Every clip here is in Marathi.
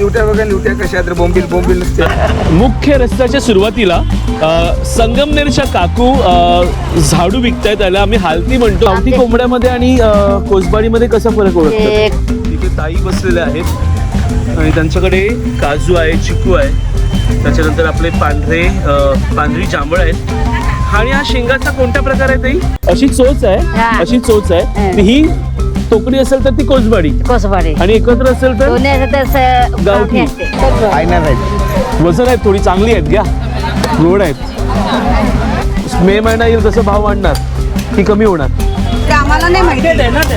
लुट्या बघा, लुट्या कशा तर बोंबील बोंबील नसते. मुख्य रस्त्याच्या सुरुवातीला संगमनेरच्या काकू झाडू विकतायत. त्याला आम्ही हालती म्हणतो. गावठी कोंबड्यामध्ये आणि कोसबाडीमध्ये कसा फरक ओळखतो? तिथे ताई बसलेल्या आहेत आणि त्यांच्याकडे काजू आहे, चिकू आहे, त्याच्यानंतर आपले पांढरी जांभळ आहेत. आणि हा शेंगाचा कोणता प्रकार आहे ताई? अशी चोच आहे, अशी चोच आहे. ही टोकडी असेल तर ती कोसबाडी, आणि एकत्र असेल तर गावठी. वजन आहेत, थोडी चांगली आहेत, घ्या, गोड आहेत. मे महिना येईल तसं भाव वाढणार की कमी होणार आम्हाला नाही माहिती,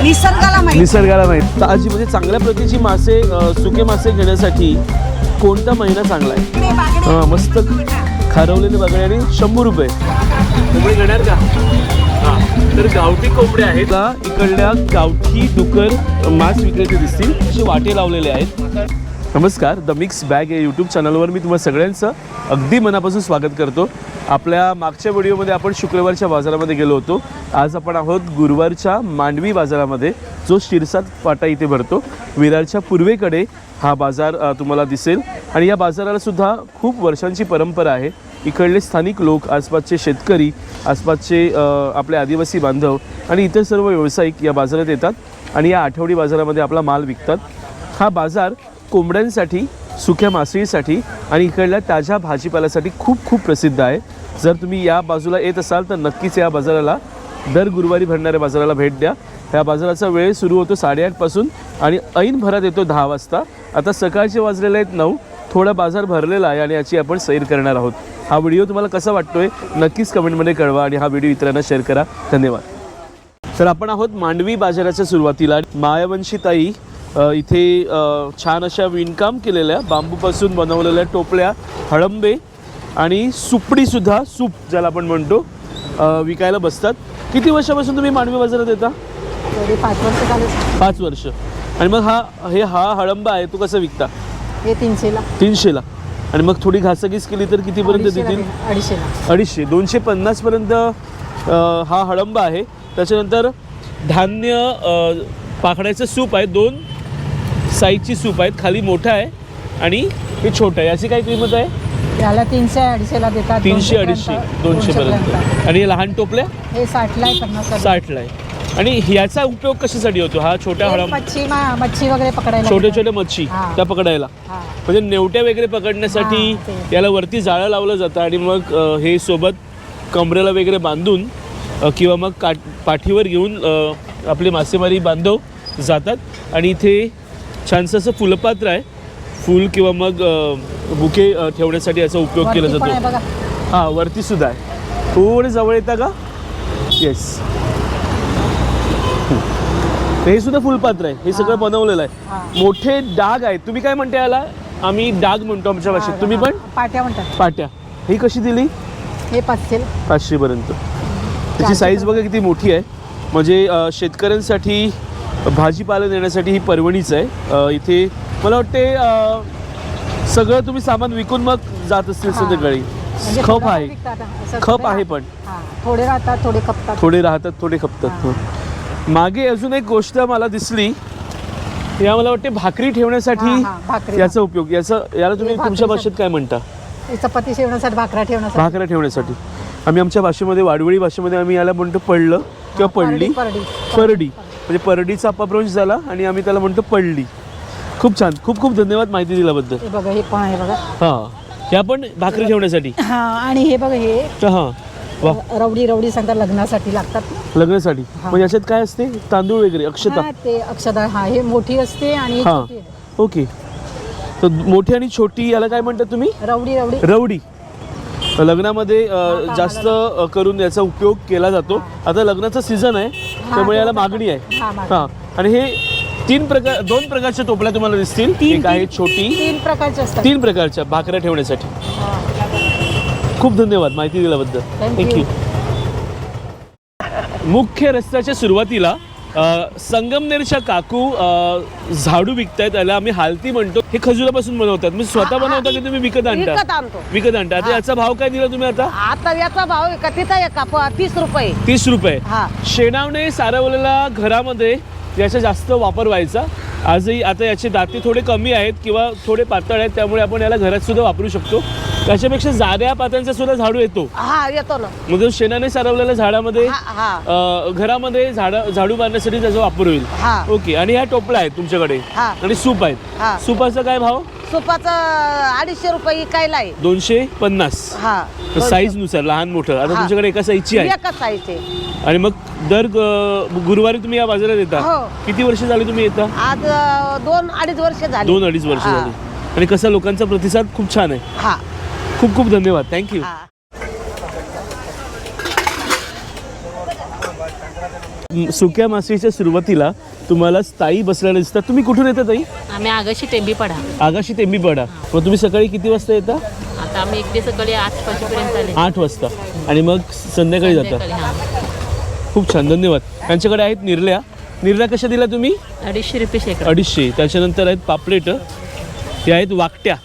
निसर्गाला माहित. ताजी म्हणजे चांगल्या प्रतीची मासे, सुके मासे घेण्यासाठी कोणता महिना चांगला आहे? मस्त खारवलेले बागडे आणि 100 रुपये. कोंबडी घेणार का? तर गावठी कोंबड्या आहेत. इकडल्या गावठी डुकर मांस विक्रेते दिसतील, असे वाटे लावलेले आहेत. नमस्कार, द मिक्स बॅग या यूट्यूब चॅनलवर मी तुम्हा सगळ्यांचं अगदी मनापासून स्वागत करतो. आपल्या मागच्या व्हिडिओमध्ये आपण शुक्रवारच्या बाजारामध्ये गेलो होतो. आज आपण आहोत गुरुवारच्या मांडवी बाजारामध्ये, जो शिरसाट फाटा इथे भरतो. विरारच्या पूर्वेकडे हा बाजार तुम्हाला दिसेल. आणि या बाजाराला सुद्धा खूप वर्षांची परंपरा आहे. इकडले स्थानिक लोक, आसपासचे शेतकरी, आसपासचे आपले आदिवासी बांधव आणि इतर सर्व व्यावसायिक या बाजारात येतात आणि या आठवडी बाजारामध्ये आपला माल विकतात. हा बाजार कोंबड्यांसाठी, सुक्या मासळीसाठी आणि इकडल्या ताज्या भाजीपाल्यासाठी खूप खूप प्रसिद्ध आहे. जर तुम्ही या बाजूला येत असाल तर नक्कीच या बाजाराला, दर गुरुवारी भरणाऱ्या बाजाराला भेट द्या. ह्या बाजाराचा वेळ सुरू होतो 8:30 पासून आणि ऐन भरात येतो 10 वाजता. आता सकाळचे वाजलेले आहेत 9. थोडा बाजार भरलेला आहे आणि याची आपण सैर करणार आहोत. हा व्हिडिओ तुम्हाला कसा वाटतोय नक्कीच कमेंटमध्ये कळवा आणि हा व्हिडिओ इतरांना शेअर करा. धन्यवाद. तर आपण आहोत मांडवी बाजाराच्या सुरुवातीला. मायावंशी ताई इथे छान अशा विणकाम केलेल्या बांबूपासून बनवलेल्या टोपल्या, हळंबे आणि सुपडीसुद्धा, सूप ज्याला आपण म्हणतो, विकायला बसतात. किती वर्षापासून तुम्ही मांडवी बाजारात येता? 5 वर्ष झाले. 5 वर्ष. आणि मग हा हळंबा आहे, तो कसा विकता? हे 300ला. 300ला. आणि मग थोडी घासाघीस केली तर कितीपर्यंत देतील? 250. 250 पर्यंत हा हळंबा आहे. त्याच्यानंतर धान्य पाखडाचं सूप आहे. 2 साईजची सूप आहेत. खाली मोठा आहे आणि हे छोटं आहे. याची काय किंमत आहे? याला 300-250ला देतात. 300-250, 200 पर्यंत. आणि हे लहान टोपल्या? हे 60ला आहे, 50ला. 60ला आहे. आणि ह्याचा उपयोग कशासाठी होतो? हा छोट्या हळंबा, मच्छी वगैरे पकडायला, छोटे मच्छी त्या पकडायला, म्हणजे नेवट्या वगैरे पकडण्यासाठी याला वरती जाळं लावलं जातं. आणि मग हे सोबत कमरेला वगैरे बांधून किंवा मग पाठीवर घेऊन आपले मासेमारी बांधव जातात. आणि इथे छानसं असं फुलपात्र आहे. फूल किंवा मग बुके ठेवण्यासाठी याचा उपयोग केला जातो. हां, वरती सुद्धा आहे. थोडे जवळ येता का? येस. हे सुद्धा फुलपात्र आहे. हे सगळं बनवलेलं आहे. मोठे डाग आहेत. तुम्ही काय म्हणता याला? आम्ही डाग म्हणतो आमच्या भाषेत. तुम्ही पण पाट्या म्हणतात. पाट्या. ही कशी दिली? हे 500. 500 पर्यंत. त्याची साईज बघा किती मोठी आहे. म्हणजे शेतकऱ्यांसाठी भाजीपाला देण्यासाठी ही पर्वणीच आहे. इथे मला वाटते सगळं तुम्ही सामान विकून मग जात असतील संध्याकाळी. खप आहे, खप आहे, पण थोडे राहतात, थोडे खपतात. थोडे राहतात, थोडे खपतात. मागे अजून एक गोष्ट मला दिसली. या मला वाटते भाकरी ठेवण्यासाठी याचा उपयोग. याला तुम्ही तुमच्या भाषेत काय म्हणता? चपाती ठेवण्यासाठी, भाकऱ्या ठेवण्यासाठी. आम्ही आमच्या भाषेमध्ये, वाडवळी भाषेमध्ये आम्ही याला म्हणतो पडलं किंवा पडली. परडी म्हणजे परडीचा अपभ्रंश झाला आणि आम्ही त्याला म्हणतो पडली. खूप छान, खूप खूप धन्यवाद माहिती दिल्याबद्दल. बघा, हे पण आहे बघा. हां, हे पण भाकरी ठेवण्यासाठी. आणि हे बघा, हे हां, रवडी सांगतात, लग्नासाठी लागतात. लग्नासाठी. म्हणजे याच्यात काय असते? तांदूळ वगैरे, अक्षता. ते अक्षता. हे मोठी असते आणि छोटी आहे. ओके. तर मोठी आणि छोटी याला काय म्हणतात तुम्ही? रवडी. लग्नामध्ये जास्त करून याचा उपयोग केला जातो. आता लग्नाचा सीझन आहे त्यामुळे याला मागणी आहे. हां. आणि हे 2 प्रकारच्या टोपल्या तुम्हाला दिसतील. एक आहे छोटी. 3 प्रकारच्या भाकऱ्या ठेवण्यासाठी. खूप धन्यवाद माहिती दिल्याबद्दल. थँक्यू. मुख्य रस्त्याच्या सुरुवातीला संगमनेरच्या काकू झाडू विकतायत. त्याला आम्ही हालती म्हणतो. हे खजुरापासून बनवतात. मी स्वतः बनवता की तुम्ही विकत आणता? विकत आणता. आता याचा भाव काय दिला तुम्ही? आता याचा भाव कथीत आहे का? 30 रुपये. 30 रुपये. शेणावणे सारवलेल्या घरामध्ये याचा जास्त वापर व्हायचा. आजही आता याचे दाते थोडे कमी आहेत किंवा थोडे पातळ आहेत, त्यामुळे आपण याला घरात सुद्धा वापरू शकतो. त्याच्यापेक्षा जाड्या पात्यांचा सुद्धा झाडू येतो. हा येतो ना. म्हणजे शेणाने सारवलेल्या झाडामध्ये हा घरामध्ये झाडू मारण्यासाठी त्याचा वापर होईल. हा. ओके. आणि ह्या टोपल्या आहेत तुमच्याकडे हा. आणि सूप आहेत. हा. सूपाचा काय भाव? सुपाचं 250 रुपये इकायला आहे. 250. हा साईज नुसार लहान मोठं. आता हा. तुमच्याकडे एका साईजची आहे एकच साईजचे. आणि मग दर गुरुवारी तुम्ही या बाजारात येता. हो. किती वर्ष झाली तुम्ही येता? आज 2-2.5 वर्ष झाली. 2-2.5 वर्ष हा. झाली. आणि कसा लोकांचा प्रतिसाद खूप छान आहे. हा खूप खूप धन्यवाद. थँक्यू. हा. सुक्या मासळीच्या सुरुवातीला तुम्हाला ताई बसलेल्या दिसतात. तुम्ही कुठून येता ताई? आम्ही आगाशी टेंबीपाडा. आगाशी तेंबीपाडा. मग तुम्ही सकाळी किती वाजता येता? आता आम्ही एक सकाळी 8 वाजेपर्यंत आले. 8 वाजता. आणि मग संध्याकाळी जाता. संध्याकाळी, हां. खूप छान. धन्यवाद. त्यांच्याकडे आहेत निर्ल्या. निर्ल्या कशा दिल्या तुम्ही? 250 रुपये शेकडा. 250. त्याच्यानंतर आहेत पापलेट. हे आहेत वाकट्या.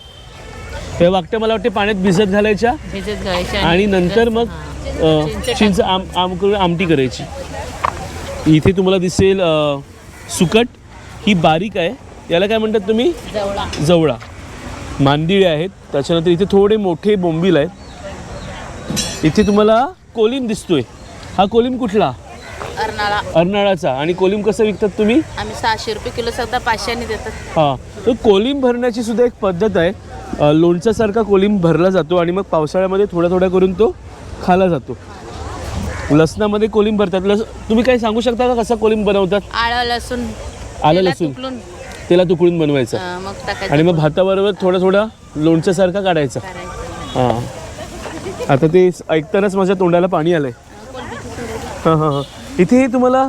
त्या वाकट्या मला वाटते पाण्यात भिजत घालायच्या भिजत घालायचे आणि नंतर मग चिंच आमटी करायची. इथे तुम्हाला दिसेल सुकट. ही बारीक आहे. याला काय म्हणतात तुम्ही? जवळा. जवळा. मांदिळे आहेत. त्याच्यानंतर इथे थोडे मोठे बोंबील आहेत. इथे तुम्हाला कोलिम दिसतोय. हा कोलिम कुठला? अर्नाळा. अर्नाळाचा. आणि कोलिम कसं विकतात तुम्ही? आम्ही 600 रुपये किलो सुद्धा 500 देतात. हां. तर कोलिम भरण्याची सुद्धा एक पद्धत आहे. लोणच्यासारखा कोलिम भरला जातो आणि मग पावसाळ्यामध्ये थोडा थोडा करून तो खाला जातो. लसणामध्ये कोलिम भरतात. तुम्ही काही सांगू शकता का कसा कोलिम बनवतात? आलं लसूण. आलं तेलात लसूण उकळून, तेलात उकळून बनवायचं मग टाकायचं. आणि मग भाताबरोबर थोडा थोडा लोणच्यासारखा काढायचा. करायचं. हां. आता ते ऐकतानाच माझ्या तोंडाला पाणी आलंय. हां हां हां. इथे तुम्हाला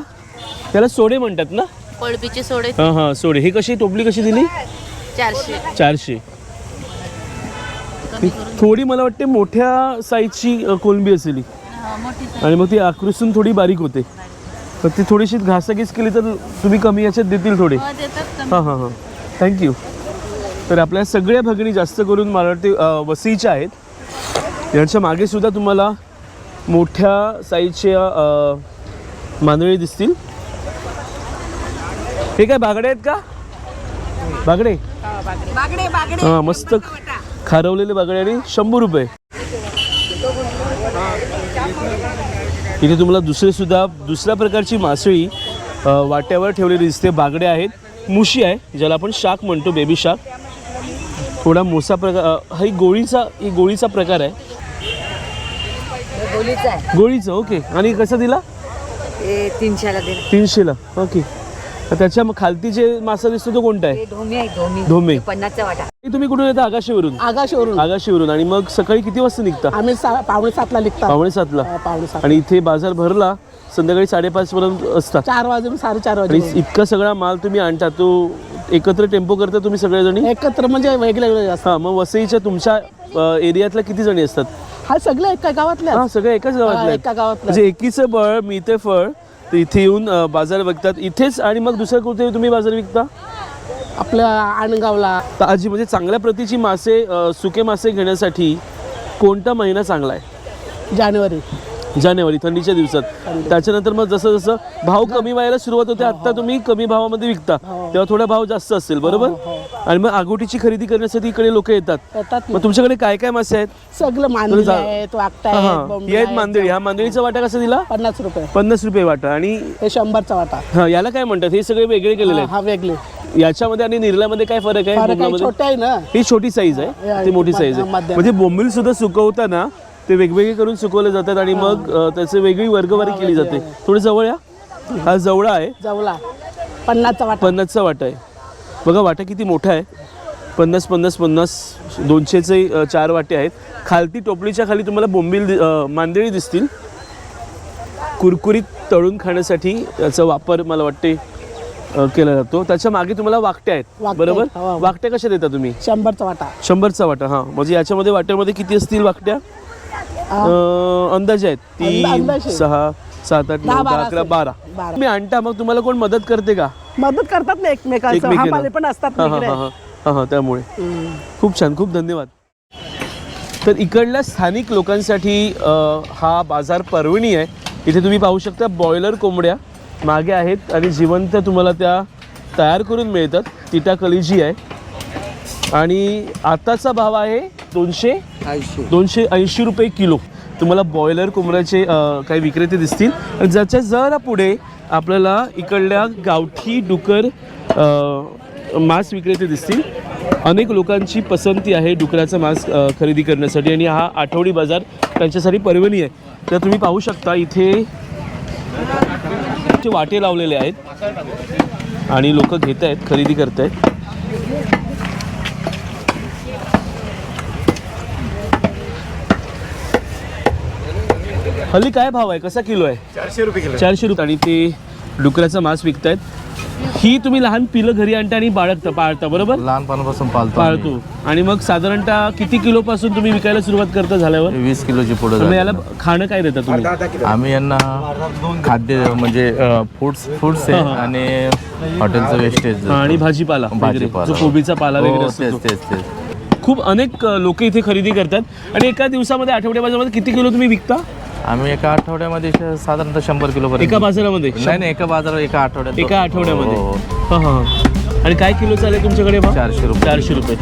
त्याला सोडे म्हणतात ना? कोळंबीचे सोडे हां हां सोडे. ही कशी टोपली कशी दिली? 400. 400. थोडी मला वाटते मोठ्या साईजची कोलंबी असेल ही. मोठी आणि मग ती आकृसून थोडी बारीक होते. तर ती थोडीशी घासाघीस केली तर तुम्ही कमी याच्यात देतील थोडे. देतात. हां हां हां. थँक्यू. तर आपल्या सगळ्या भगिनी जास्त करून मला वाटते वसईच्या आहेत. यांच्या मागे सुद्धा तुम्हाला मोठ्या साईजच्या मांदळी दिसतील. हे काय बागडे आहेत का? बागडे. हां मस्त खारवलेले बागडे आणि 100 रुपये. इथे तुम्हाला दुसऱ्या प्रकारची मासळी वाट्यावर ठेवलेली दिसते. बागडे आहेत. मुशी आहे ज्याला आपण शाक म्हणतो, बेबी शाक. थोडा मोसा प्रकार. ही गोळीचा प्रकार आहे. गोळीचं. ओके. आणि कसा दिला? 300ला दे. 300ला. ओके. तर त्याच्या खालती जे मासा दिसतो तो कोणता आहे? धोमे. 50चा वाटा. तुम्ही कुठून येता? आगाशीवरून. आगाशीवरून. आणि मग सकाळी किती वाजता निघता? आम्ही 5:45ला निघतो. 5:45ला. 5:45. आणि इथे बाजार भरला संध्याकाळी 5:30 पर्यंत असतात. 4 वाजून 4:30 आणि वाजे इतका सगळा माल तुम्ही आणता तो एकत्र टेम्पो करता तुम्ही सगळेजणी? एकत्र म्हणजे वेगळे असतात. हां. मग वसईच्या तुमच्या एरियातल्या किती जणी असतात? हा सगळे एका गावातले. हां सगळे एकाच गावातले आहेत. एका गावातले. म्हणजे एकीचं बळ मिळते फळ. तर इथे येऊन बाजार विकतात इथेच. आणि मग दुसरं कुठे तुम्ही बाजार विकता? आपल्या आणगावला. ताजी म्हणजे चांगल्या प्रतीची मासे सुके मासे घेण्यासाठी कोणता महिना चांगला आहे? जानेवारी. थंडीच्या दिवसात. त्याच्यानंतर मग जसं जसं भाव कमी व्हायला सुरुवात होते. आता तुम्ही कमी भावामध्ये विकता तेव्हा थोडा भाव जास्त असेल बरोबर. आणि मग आगोटीची खरेदी करण्यासाठी इकडे लोक येतात. मग तुमच्याकडे काय काय मासे आहेत? सगळं मांदळी आहेत, वाकटा आहेत, ही आहेत मांदळी. हा मांदळीचा वाटा कसा दिला? 50 रुपये. 50 रुपये वाटा. आणि हे 100चा वाटा. हा याला काय म्हणतात? हे सगळे वेगळे केलेले आहेत. हा वेगळे. याच्यामध्ये आणि निर्ल्यामध्ये काय फरक आहे? बोंबलामध्ये? छोटे आहे ना. ही छोटी साईज आहे, ती मोठी साईज आहे. मध्यम. म्हणजे बोंबील सुद्धा सुकवताना ते वेगवेगळे करून सुकवले जातात आणि मग त्याची वेगळी वर्गवारी केली जाते. थोडी जवळ या. हा जवळा आहे. जवळा 50चा वाटा. 50चा वाटा आहे. बघा वाटा किती मोठा आहे. 50 50 50 200चे 4 वाटे आहेत. खालती टोपलीच्या खाली तुम्हाला बोंबील मांदेळी दिसतील. कुरकुरीत तळून खाण्यासाठी याचा वापर मला वाटते केला जातो. त्याच्या मागे तुम्हाला वाकट्या आहेत बरोबर. वाकट्या कशा देता तुम्ही? 100चा वाटा. 100चा वाटा. हां म्हणजे याच्यामध्ये वाट्यामध्ये किती असतील वाकट्या? अंदाजे आहेत 3 6 7 8 9 10 11 12. तुम्ही आणता मग तुम्हाला कोण मदत करते का? मदत करतात ना एकमेकांना. पण असतात. हां त्यामुळे खूप छान. खूप धन्यवाद. तर इकडल्या स्थानिक लोकांसाठी हा बाजार पर्वणी आहे. इथे तुम्ही पाहू शकता बॉयलर कोंबड्या मागे आहेत आणि जिवंत तुम्हाला त्या तयार करून मिळतात. तिटा कलिजी आहे आणि आताचा भाव आहे 280 रुपये किलो. तुम्हाला बॉयलर कोंबड्याचे काही विक्रेते दिसतील आणि ज्याच्या जरा पुढे आपल्याला इकडल्या गावठी डुकर मांस विक्रेते दिसतील. अनेक लोकांची पसंती आहे डुकराचा मांस खरेदी करण्यासाठी आणि हा आठवडी बाजार त्यांच्यासाठी पर्वणी आहे. तर तुम्ही पाहू शकता इथे वाटे लावलेले आहेत आणि लोक घेत आहेत, खरेदी करत आहेत. हल्ली काय भाव आहे, कसा किलो आहे? 400 रुपये किलो. 400 रुपये. आणि ते डुकराचा मांस विकतायत. ही तुम्ही लहान पिलं घरी आणता आणि पाळता बरोबर? लहानपणापासून पाळतो. आणि मग साधारणतः किती किलो पासून तुम्ही विकायला सुरुवात करता झाल्यावर? 20 किलोची पुढे मग याला खाणं काय देता तुम्ही? अर्धा किलो. आम्ही यांना खाद्य म्हणजे फूड्स आहे आणि हॉटेलचं वेस्टेज आणि भाजीपाला वगैरे, भाजीपाला. जो कोबीचा पाला वगैरे हो, असतो तो. तेच खूप अनेक लोक इथे खरेदी करतात. आणि एका दिवसामध्ये आठवड्या बाजारामध्ये किती किलो तुम्ही विकता? आम्ही एका आठवड्यामध्ये साधारणतः 100 किलो पर्यंत. एका बाजारामध्ये? नाही, एका बाजारात एका आठवड्यात. एका आठवड्यामध्ये? हो. हां हां. आणि काय किलो चालेल तुमच्याकडे भाव? 400 रुपये. 400 रुपये.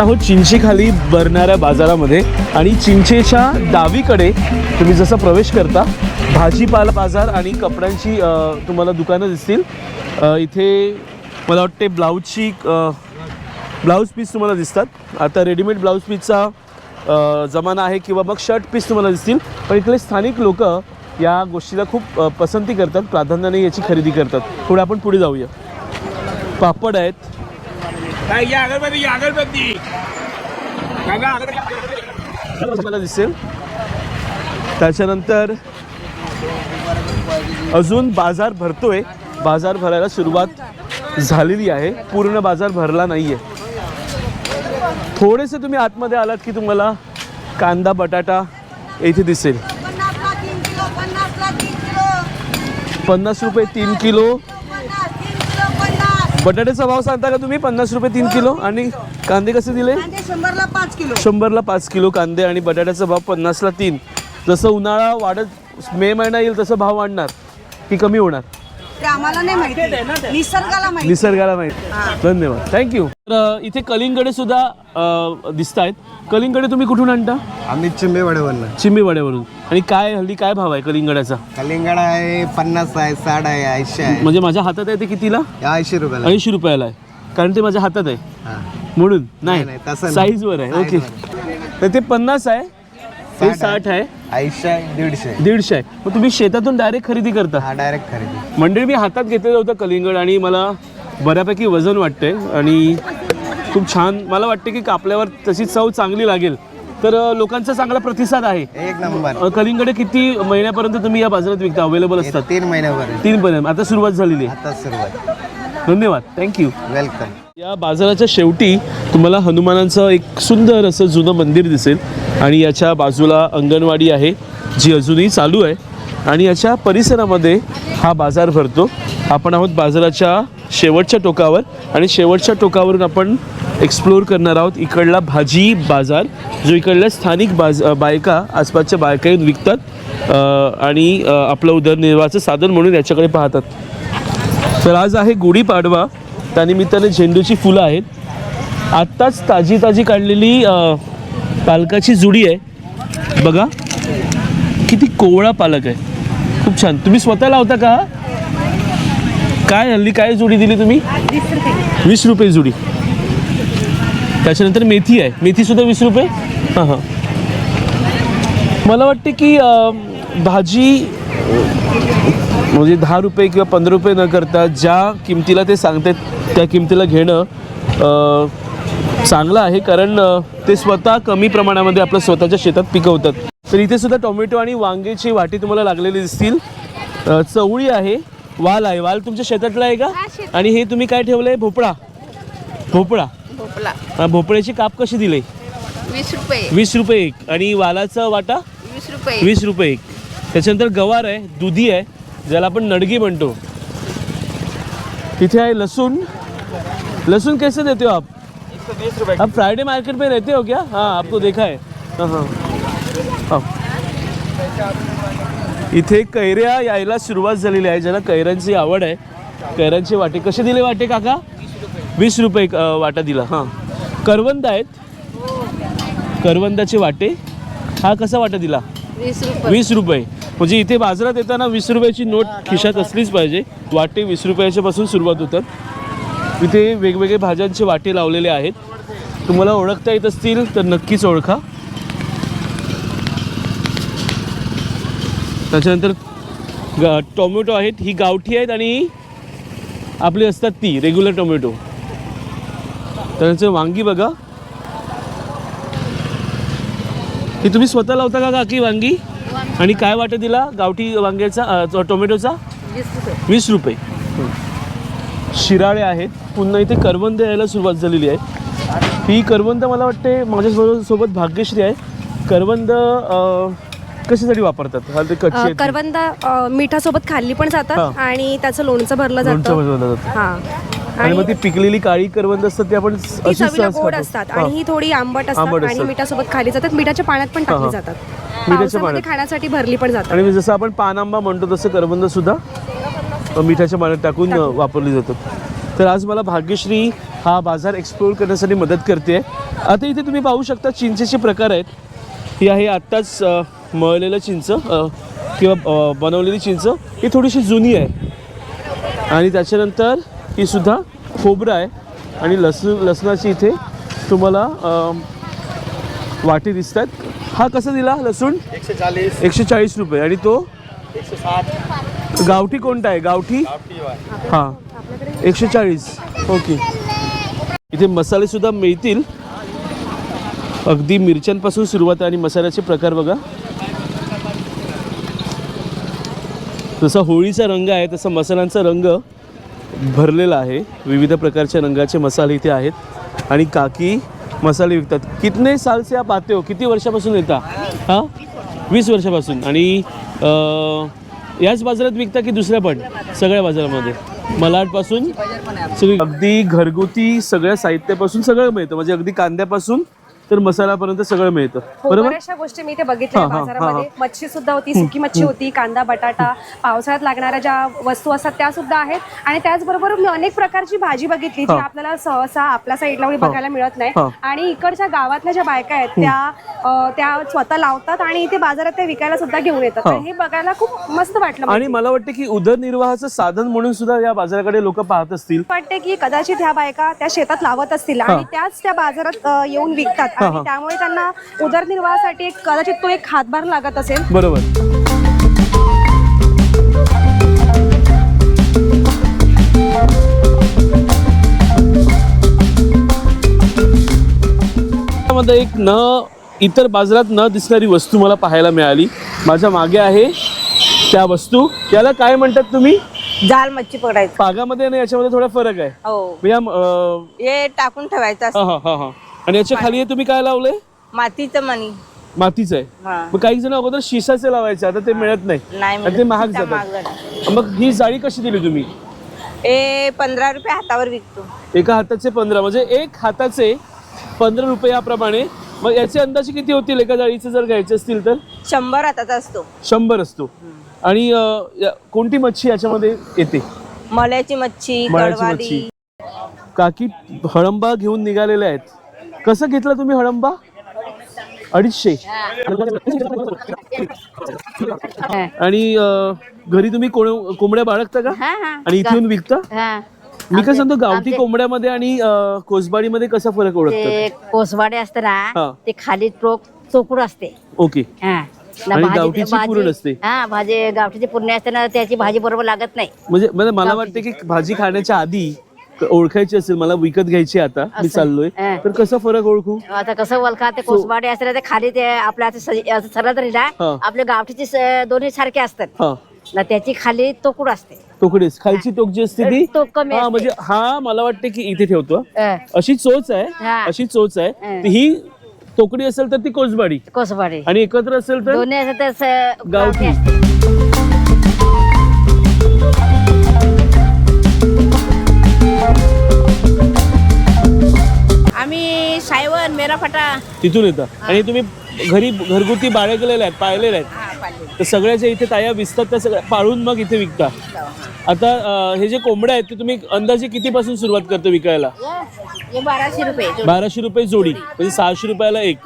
आहोत चिंचे खाली भरणाऱ्या बाजारामध्ये आणि चिंचेच्या डावीकडे तुम्ही जसं प्रवेश करता भाजीपाला बाजार आणि कपड्यांची तुम्हाला दुकानं दिसतील. इथे मला वाटते ब्लाऊज पीस तुम्हाला दिसतात. आता रेडीमेड ब्लाऊज पीसचा जमाना आहे किंवा मग शर्ट पीस तुम्हाला दिसतील. पण इथले स्थानिक लोक या गोष्टीला खूप पसंती करतात, प्राधान्याने याची खरेदी करतात. थोडं आपण पुढे जाऊया. पापड आहेत. मला दिसेल. त्याच्यानंतर अजून बाजार भरतोय. बाजार भरायला सुरुवात झालेली आहे, पूर्ण बाजार भरला नाही आहे. थोडेसे तुम्ही आतमध्ये आलात की तुम्हाला कांदा बटाटा इथे दिसेल. 50 रुपये 3 किलो. बटाट्याचा भाव सांगता का तुम्ही? 50 रुपये 3 किलो. आणि कांदे कसे दिले? 100ला 5 किलो. 100ला 5 किलो कांदे आणि बटाट्याचा भाव 50ला 3. जसं उन्हाळा वाढत मे महिना येईल तसं भाव वाढणार की कमी होणार? ते आम्हाला नाही माहिती, निसर्गाला माहिती. धन्यवाद, थँक्यू. तर इथे कलिंगडे सुद्धा दिसत आहेत. कलिंगडे तुम्ही कुठून आणता? आम्ही चिंबेवाड्यावरनं. चिंबेवाड्यावरून. आणि काय हल्ली काय भाव आहे कलिंगडाचा? कलिंगड आहे 50 आहे, 60 आहे, 80 आहे. म्हणजे माझ्या हातात आहे ते कितीला? 80 रुपयाला. 80 रुपयाला आहे. कारण ते माझ्या हातात आहे हा. म्हणून. नाही, नाही, तसं नाही. साईजवर आहे. ओके. तर ते 50 आहे, ते 60 आहे, 80 आहे, 150 आहे. 150 आहे. मग तुम्ही शेतातून डायरेक्ट खरेदी करता? हा, डायरेक्ट खरेदी. मंडळी, मी हातात घेतलेलं होतं कलिंगड आणि मला बऱ्यापैकी वजन वाटते आणि खूप छान मला वाटते की कापल्यावर तशी चव चांगली लागेल. तर लोकांचा चांगला प्रतिसाद आहे. एक नंबर. कलिंगडे किती महिन्यापर्यंत तुम्ही या बाजारात विकता? अवेलेबल असतात? 3 महिन्यावर. 3 महिने. आता सुरुवात झालेली आहे. आता सुरुवात. धन्यवाद, थँक्यू. वेलकम. या बाजाराच्या शेवटी तुम्हाला हनुमानाचं एक सुंदर असं जुनं मंदिर दिसेल आणि याच्या बाजूला अंगणवाडी आहे जी अजूनही चालू आहे आणि याच्या परिसरामध्ये हा बाजार भरतो. आपण आहोत बाजाराच्या शेवटच्या टोकावर आणि शेवटच्या टोकावरून आपण एक्सप्लोर करणार आहोत इकडला भाजी बाजार, जो इकडल्या स्थानिक बायका, आसपासच्या बायका येऊन विकतात आणि आपलं उदरनिर्वाहाचं साधन म्हणून याच्याकडे पाहतात. तर आज आहे गुढीपाडवा, त्यानिमित्ताने झेंडूची फुलं आहेत. आत्ताच ताजी काढलेली पालकाची जुडी आहे. बघा किती कोवळा पालक आहे, खूप छान. तुम्ही स्वतः लावता का? काय हल्ली काय जुडी दिली तुम्ही? 20 रुपये जुडी. त्याच्यानंतर मेथी आहे, मेथीसुद्धा 20 रुपये. हां हां. मला वाटते की भाजी म्हणजे 10 रुपये किंवा 15 रुपये न करता ज्या किमतीला ते सांगतात त्या किमतीला घेणं चांगलं आहे, कारण ते स्वतः कमी प्रमाणामध्ये आपल्या स्वतःच्या शेतात पिकवतात. तर इथे सुद्धा टोमॅटो आणि वांग्याची वाटी तुम्हाला लागलेली दिसतील. चवळी आहे, वाल आहे. वाल तुमच्या शेतातला आहे का? आणि हे तुम्ही काय ठेवलंय? भोपळा. भोपळा भोपळ्याची काप कशी दिली? 20 रुपये. 20 रुपये एक. आणि वालाचा वाटा? 20 रुपये. 20 रुपये एक. त्याच्यानंतर गवार आहे, दुधी आहे, ज्याला आपण नडगी म्हणतो. तिथे आहे लसूण. लसूण कैसे देते हो आप? 120 रुपये. आप फ्राइडे मार्केट में रहते हो क्या? हाँ, आपको देखा है. हाँ हाँ हाँ. इथे कैऱ्या यायला सुरुवात झालेली आहे. ज्याला कैऱ्यांची आवड आहे, कैऱ्यांचे वाटे कसे दिले वाटे काका? 20 रुपये वाटा दिला. हां, करवंद आहेत, करवंदाचे वाटे. हा कसा वाटा दिला? 20 रुपये. म्हणजे इथे बाजारात येताना 20 रुपयाची नोट खिशात असलीच पाहिजे. वाटे 20 रुपयाच्या पासून सुरुवात होतात. इथे वेगवेगळे भाज्यांचे वाटे लावलेले आहेत. तुम्हाला ओळखता येत असतील तर नक्कीच ओळखा. त्याच्यानंतर टोमॅटो आहेत, ही गावठी आहेत आणि आपली असतात ती रेग्युलर टोमॅटो. त्यानंतर वांगी बघा, ही तुम्ही स्वतः लावता का काकी वांगी? आणि काय वाटा दिला गावठी वांग्याचा टोमॅटोचा? 20 रुपये. शिराळे आहेत. पुन्हा इथे करवंद यायला सुरुवात झालेली आहे. ही करवंद मला वाटते माझ्यासोबत भाग्यश्री आहे. करवंद कशासाठी वापरतात? हा ते कच्चे आहेत. करवंद मिठासोबत खाल्ली पण जातात आणि त्याचं लोणचं भरलं लोणचं जातं. बनवलं जातं. हां, आणि मग ती पिकलेली काळी करवंद असतात ती आपण ती अशीच चवीला सहज गोड खातो. असतात हां. आणि ही थोडी आंबट आंबट असतात आणि असतात. मिठासोबत खाल्ली जातात. मिठाच्या पाण्यात पण टाकली हां. जातात. मिठाच्या पावसामध्ये पाण्यात. खाण्यासाठी भरली पण जातात. आणि जसं आपण पान आंबा म्हणतो तसं करवंद सुद्धा मिठाच्या पाण्यात टाकून वापरली जातात. तर आज मला भाग्यश्री हा बाजार एक्सप्लोर करण्यासाठी मदत करते. आता इथे तुम्ही पाहू शकता चिंचेचे प्रकार आहेत. ही आहे आत्ताच मळलेलं चिंच किंवा बनवलेली चिंच. ही थोडीशी जुनी आहे. आणि त्याच्यानंतर ही सुद्धा खोबरं आहे आणि लसणाची इथे तुम्हाला वाटी दिसत आहेत. हा कसा दिला लसूण? 140 रुपये. आणि तो 160. गावठी कोणता आहे? गावठी हां 140. ओके. इथे मसाले सुद्धा मिळतील. अगदी मिरच्यांपासून सुरुवात आहे आणि मसाल्याचे प्रकार बघा. जसा होळीचा रंग आहे तसा मसाल्यांचा रंग भरलेला आहे. विविध प्रकारच्या रंगाचे मसाले इथे आहेत आणि काकी मसाले विकतात. कितने साल से आप आते हो? किती वर्षापासून येता? हां 20 वर्षापासून. आणि याच बाजारात विकता की दुसऱ्या पण? सगळ्या बाजारामध्ये मलाडपासून सगळी अगदी घरगुती सगळ्या साहित्यापासून सगळं मिळतं. म्हणजे अगदी कांद्यापासून तर मसाल्यापर्यंत सगळं मिळतं. बरोबर. बऱ्याचशा गोष्टी मी इथे बघितल्या बाजारामध्ये. मच्छी सुद्धा होती, सुकी मच्छी होती, कांदा बटाटा, पावसाळ्यात लागणाऱ्या ज्या वस्तू असतात त्या सुद्धा आहेत. आणि त्याचबरोबर मी अनेक प्रकारची भाजी बघितली जी आपल्याला सहसा आपल्या साईडला बघायला मिळत नाही. आणि इकडच्या गावातल्या ज्या बायका आहेत त्या स्वतः लावतात आणि इथे बाजारात त्या विकायला सुद्धा घेऊन येतात. हे बघायला खूप मस्त वाटलं. आणि मला वाटतं की उदरनिर्वाहाचं साधन म्हणून सुद्धा या बाजाराकडे लोक पाहत असतील. वाटते की कदाचित ह्या बायका त्या शेतात लावत असतील आणि त्याच त्या बाजारात येऊन विकतात आणि त्यामुळे त्यांना उदरनिर्वाहासाठी कदाचित तो एक हातभार लागत असेल. बरोबर. मध्ये एक इतर बाजारात न दिसणारी वस्तू मला पाहायला मिळाली. माझ्या मागे आहे त्या वस्तू. याला काय म्हणतात तुम्ही? जाल मच्छी पकडायचं. पागामध्ये आणि याच्यामध्ये थोडा फरक आहे. हो, हे टाकून ठेवायचं असतं. हा हा हा. आणि याच्या खाली तुम्ही काय लावलंय? मातीचं मणी. मातीचं आहे. मग काही जण अगोदर शिसाचे लावायचे, आता ते मिळत नाही आणि ते महाग जातात. मग ही जाळी कशी दिली तुम्ही? 15 रुपये हातावर विकतो. एका हाताचे 15 म्हणजे एक हाताचे 15 रुपये याप्रमाणे. मग याचे अंदाजे किती होतील एका जाळीचे जर घ्यायचे असतील तर? 100 हाताचा असतो. 100 असतो. आणि कोणती मच्छी याच्यामध्ये येते? मळ्याची मच्छी, गडवाली. काकी हळंबा घेऊन निघालेले आहेत. कसं घेतला तुम्ही हळंबा? 250. आणि घरी तुम्ही कोंबड्या बाळगता का? आणि इथून विकता? मी काय सांगतो गावठी कोंबड्यामध्ये आणि कोसबाडीमध्ये कसा फरक ओळखतो? कोसवाडे असते ना ते खाली चोकूड असते. ओके. आणि गावठीची पुरण असते. भाजी गावठीची पुरण असते ना त्याची भाजी बरोबर लागत नाही. म्हणजे मला वाटते की भाजी खाण्याच्या आधी ओळखायची असेल, मला विकत घ्यायची आता मी चाललोय तर कसा फरक ओळखू? आता कसं ओळखा? ते कोसवाडे असते ना ते खाली ते आपल्या सरळ तरी ना आपल्या गावठीची दोन्ही सारखे असतात ना, त्याची खाली तोकुड असते. तोकडी खालची टोक जी असते ती कमी म्हणजे हा मला वाटते की इथे ठेवतो. अशी चोच आहे, अशी चोच आहे. ही तोकडी असेल तर ती कोसबाडी, कोसवाडे. आणि एकत्र असेल तर दोन्ही असं गावठी. आम्ही सायवन मेराफाटा तिथून येतात. आणि तुम्ही घरी घरगुती बाळे केलेले आहेत, पाळलेले आहेत? तर सगळ्या ज्या इथे ताया विकतात त्या सगळ्या पाळून मग इथे विकता. आता हे जे कोंबडे आहेत ते तुम्ही अंदाजे कितीपासून सुरुवात करतो विकायला? 1200 रुपये 1200 रुपये जोडी, म्हणजे 600 रुपयाला एक.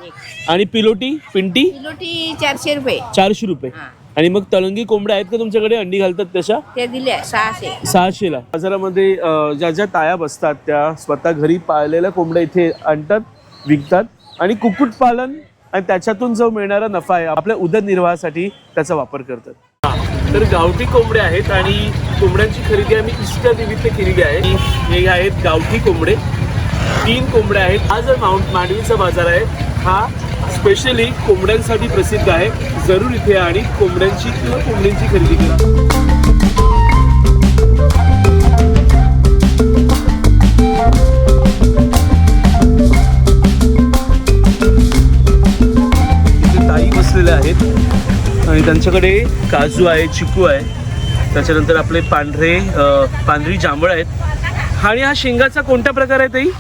आणि पिलोटी पिंटी किलोटी 400 रुपये 400 रुपये. आणि मग तळंगी कोंबड्या आहेत का तुमच्याकडे अंडी घालतात तशा? ते दिले 600. 600 ला. बाजारामध्ये ज्या ज्या ताया बसतात त्या स्वतः घरी पाळलेल्या कोंबड्या इथे आणतात, विकतात आणि कुक्कुटपालन आणि त्याच्यातून जो मिळणारा नफा आहे आपल्या उदरनिर्वाहासाठी त्याचा वापर करतात. तर गावठी कोंबडे आहेत आणि कोंबड्यांची खरेदी आम्ही इष्टनिमित्त केलेली आहे. हे आहेत गावठी कोंबडे, 3 कोंबड्या आहेत. हा जो मांडवीचा बाजार आहे हा स्पेशली कोंबड्यांसाठी प्रसिद्ध आहे. जरूर इथे या आणि कोंबड्यांची किंवा कोंबडींची खरेदी करा. ताई बसलेल्या आहेत आणि त्यांच्याकडे काजू आहे, चिकू आहे, त्याच्यानंतर आपले पांढरी जांभळ आहेत. आणि हा शेंगाचा कोणता प्रकार आहे ताई?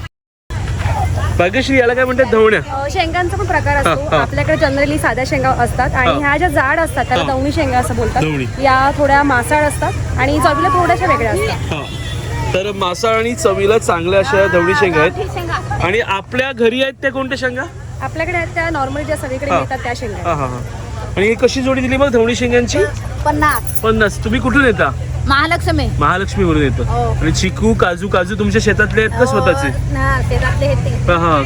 भाग्यश्री, याला काय म्हणतात? धवण्या. शेंगांचा पण प्रकार असतो. आपल्याकडे जनरली साध्या शेंगा असतात आणि ह्या ज्या जाड असतात त्याला दवणी शेंगा असं बोलतात. या थोड्या मासाळ असतात आणि चवीला थोड्याशा वेगळ्या असतात. तर मासाळ आणि चवीला चांगल्या अशा धवणी शेंगा आहेत. आणि आपल्या घरी आहेत त्या कोणत्या शेंगा? आपल्याकडे आहेत त्या नॉर्मल ज्या सगळीकडे मिळतात त्या शेंगा. आणि ही कशी जोडी दिली मग धवणी शेंगांची? 50. तुम्ही कुठून येता? महालक्ष्मी वरून येतो. आणि चिकू काजू तुमच्या शेतातले आहेत का स्वतःचे?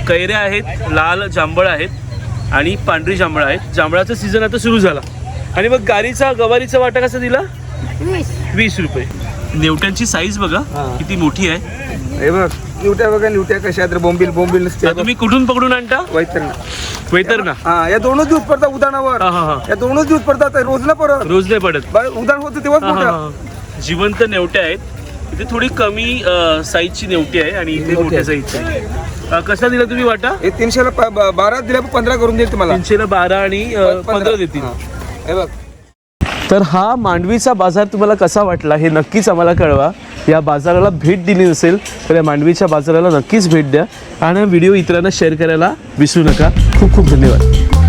कैऱ्या आहेत, लाल जांभळ आहेत आणि पांढरी जांभळ आहेत. जांभळाचा सीझन आता सुरू झाला. आणि मग गवारीचा वाटा कसा दिला? 20 रुपये. नेवट्यांची साईज बघा किती मोठी आहे. हे बघ निवट्या कशा तर बोंबील नसते. तुम्ही कुठून पकडून आणता? वैतरणा. हा, या दोनच दिवस पडतात उदाहरणावर. या दोनच दिवस पडतात, रोज नाही पडत. उदाहरण होतं तेव्हाच. जिवंत नेवट्या आहेत. इथे थोडी कमी साईजची नेवटी आहे आणि इथे मोठ्या साईजची आहे. कसा दिला तुम्ही वाटा? 300 ला 12 दिल्या 15 करून देईल तुम्हाला. 300 ला 12 आणि 15 देतील. हे बघ. तर हा मांडवीचा बाजार तुम्हाला कसा वाटला हे नक्कीच आम्हाला कळवा. या बाजाराला भेट दिली नसेल तर या मांडवीच्या बाजाराला नक्कीच भेट द्या आणि हा व्हिडिओ इतरांना शेअर करायला विसरू नका. खूप खूप धन्यवाद.